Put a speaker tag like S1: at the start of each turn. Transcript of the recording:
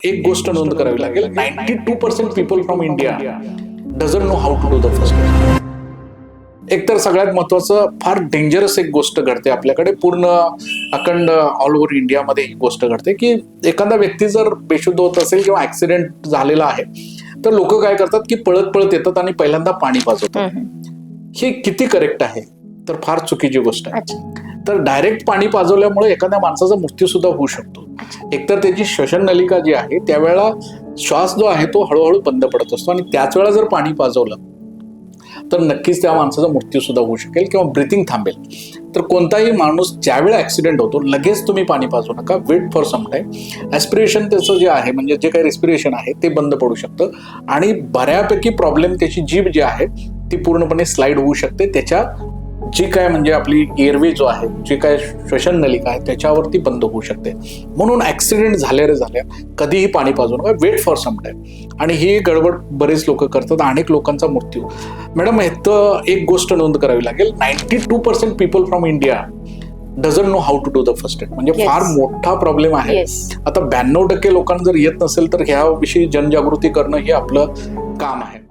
S1: एक गोष्ट नोंद करावी लागेल, 92% people from India doesn't know how to do the first aid. एकतर सगळ्यात महत्वाचं फार डेंजरस एक गोष्ट घडते आपल्याकडे, पूर्ण अखंड ऑल ओव्हर इंडियामध्ये ही गोष्ट घडते की एखादा व्यक्ती जर बेशुद्ध होत असेल किंवा ऍक्सिडेंट झालेला आहे तर लोक काय करतात की पळत पळत येतात आणि पहिल्यांदा पाणी पाजवतात. हे किती करेक्ट आहे? तर फार चुकीची गोष्ट आहे. तर डायरेक्ट पाणी पाजवल्यामुळे एखाद्या माणसाचा मृत्यू सुद्धा होऊ शकतो. एकतर त्याची श्वसन नलिका जी आहे त्यावेळेला श्वास जो आहे तो हळूहळू बंद पडत असतो आणि त्याच वेळा जर पाणी पाजवलं तर नक्कीच त्या माणसाचा मृत्यू सुद्धा होऊ शकेल किंवा ब्रीथिंग थांबेल. तर कोणताही माणूस ज्यावेळेला ऍक्सिडेंट होतो लगेच तुम्ही पाणी पाजवू नका, wait for some time. Aspiration त्याचं जे आहे म्हणजे जे काही रेस्पिरेशन आहे ते बंद पडू शकतं आणि बऱ्यापैकी प्रॉब्लेम त्याची जीभ जी आहे ती पूर्णपणे स्लाइड होऊ शकते. त्याच्या जी काय म्हणजे आपली एअरवे जो आहे, जी काय श्वसन नलिका आहे त्याच्यावरती बंद होऊ शकते. म्हणून ऍक्सिडेंट झाल्या कधीही पाणी पाजवू नका, वेट फॉर सम टाइम. आणि ही गडबड बरेच लोक करतात, अनेक लोकांचा मृत्यू. मॅडम तर एक गोष्ट नोंद करावी लागेल, 92% people from India doesn't know how to do the first aid. म्हणजे फार मोठा प्रॉब्लेम आहे. आता 92% लोकांना जर येत नसेल तर ह्याविषयी जनजागृती करणं हे आपलं काम आहे.